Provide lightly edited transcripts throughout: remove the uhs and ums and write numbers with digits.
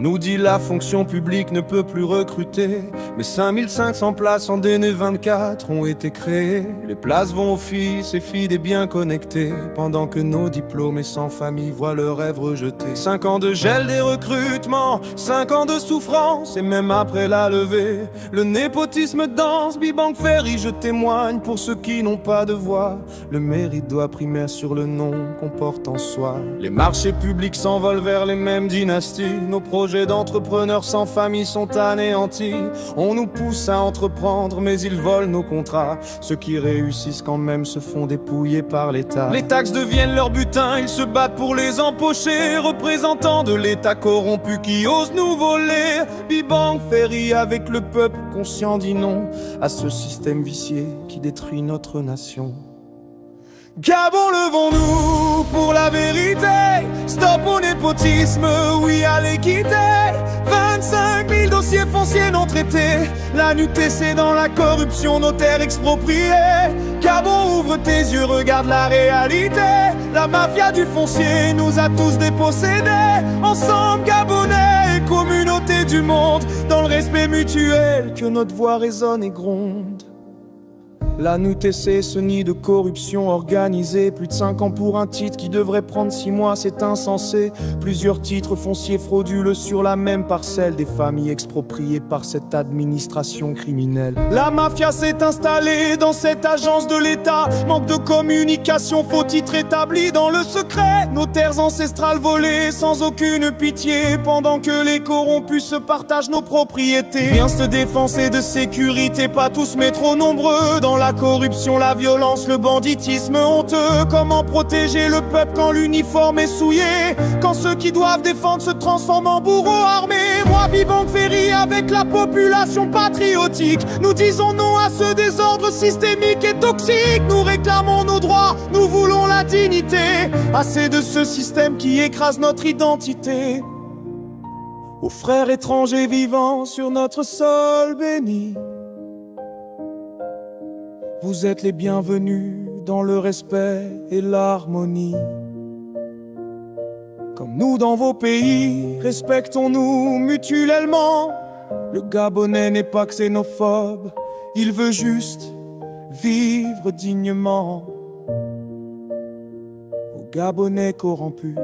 nous dit la fonction publique ne peut plus recruter, mais 5500 places en DN 24 ont été créées. Les places vont aux fils et filles des bien connectés, pendant que nos diplômés sans famille voient leurs rêves rejetés. 5 ans de gel des recrutements, 5 ans de souffrance, et même après la levée, le népotisme danse. Big Bang Ferry, je témoigne pour ceux qui n'ont pas de voix. Le mérite doit primer sur le nom qu'on porte en soi. Les marchés publics s'envolent vers les mêmes dynasties. Nos projets d'entrepreneurs sans famille sont anéantis. On nous pousse à entreprendre, mais ils volent nos contrats. Ceux qui réussissent quand même se font dépouiller par l'État. Les taxes deviennent leur butin, ils se battent pour les empocher. Représentants de l'État corrompu qui osent nous voler. Big Bang Ferry avec le peuple conscient dit non à ce système vicié qui détruit notre nation. Gabon, levons-nous pour la vérité. Stop au népotisme, oui à l'équité. 25 000 dossiers fonciers non traités. La NUTC dans la corruption, nos terres expropriées. Gabon, ouvre tes yeux, regarde la réalité. La mafia du foncier nous a tous dépossédés. Ensemble, Gabonais et communauté du monde, dans le respect mutuel, que notre voix résonne et gronde. La NUTC, ce nid de corruption organisée. Plus de 5 ans pour un titre qui devrait prendre 6 mois, c'est insensé. Plusieurs titres fonciers frauduleux sur la même parcelle. Des familles expropriées par cette administration criminelle. La mafia s'est installée dans cette agence de l'État. Manque de communication, faux titres établis dans le secret. Nos terres ancestrales volées sans aucune pitié, pendant que les corrompus se partagent nos propriétés. Rien de défense et de sécurité, pas tous mais trop nombreux. Dans la corruption, la violence, le banditisme honteux. Comment protéger le peuple quand l'uniforme est souillé, quand ceux qui doivent défendre se transforment en bourreaux armés? Moi, Big Bang Ferry avec la population patriotique, nous disons non à ce désordre systémique et toxique. Nous réclamons nos droits, nous voulons la dignité. Assez de ce système qui écrase notre identité. Aux frères étrangers vivant sur notre sol béni, vous êtes les bienvenus dans le respect et l'harmonie. Comme nous dans vos pays, respectons-nous mutuellement. Le Gabonais n'est pas xénophobe, il veut juste vivre dignement. Aux Gabonais corrompus,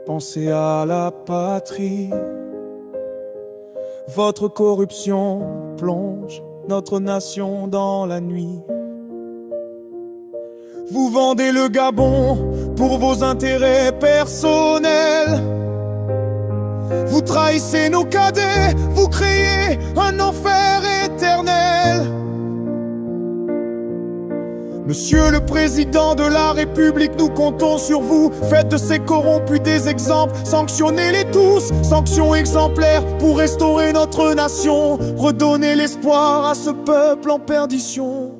pensez à la patrie. Votre corruption plonge notre nation dans la nuit. Vous vendez le Gabon pour vos intérêts personnels. Vous trahissez nos cadets, vous créez un enfer éternel. Monsieur le Président de la République, nous comptons sur vous. Faites de ces corrompus des exemples, sanctionnez-les tous. Sanctions exemplaires pour restaurer notre nation, redonner l'espoir à ce peuple en perdition.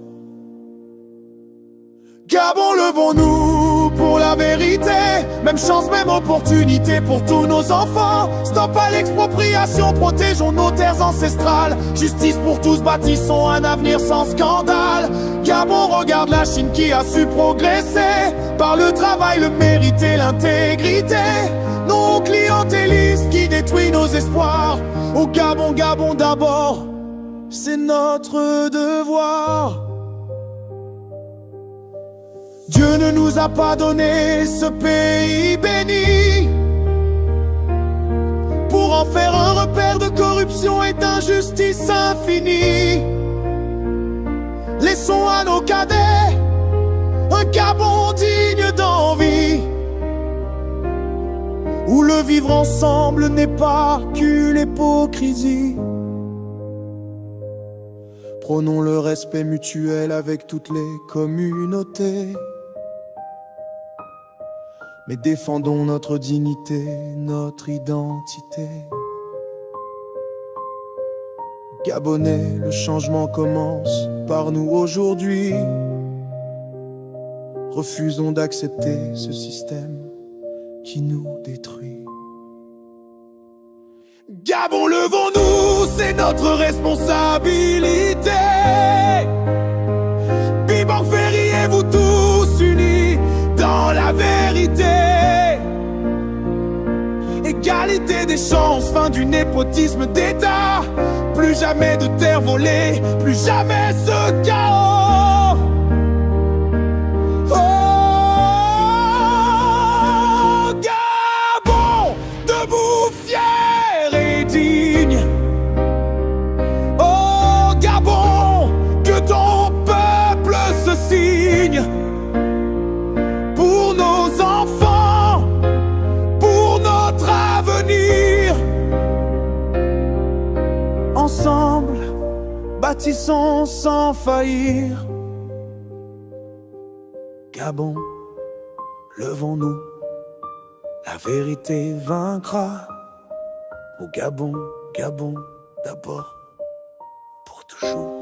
Gabon, levons-nous pour la vérité. Même chance, même opportunité pour tous nos enfants. Stop à l'expropriation, protégeons nos terres ancestrales. Justice pour tous, bâtissons un avenir sans scandale. Gabon, regarde la Chine qui a su progresser par le travail, le mérite et l'intégrité. Non clientélistes qui détruit nos espoirs. Au Gabon, Gabon d'abord, c'est notre devoir. Dieu ne nous a pas donné ce pays béni pour en faire un repère de corruption et d'injustice infinie. Laissons à nos cadets un Gabon digne d'envie, où le vivre ensemble n'est pas qu'une hypocrisie. Prônons le respect mutuel avec toutes les communautés, mais défendons notre dignité, notre identité. Gabonais, le changement commence par nous aujourd'hui. Refusons d'accepter ce système qui nous détruit. Gabon, levons-nous, c'est notre responsabilité. Big Bang Ferry et vous tous unis dans la vérité. Égalité des chances, fin du népotisme d'État. Plus jamais de terre volée, plus jamais ce chaos. Oh, Gabon, debout, fier et digne. Oh, Gabon, que ton peuple se signe. Pour nos enfants, pour notre avenir. Ensemble, bâtissons sans faillir. Gabon, levons-nous, la vérité vaincra. Au Gabon, Gabon, d'abord, pour toujours.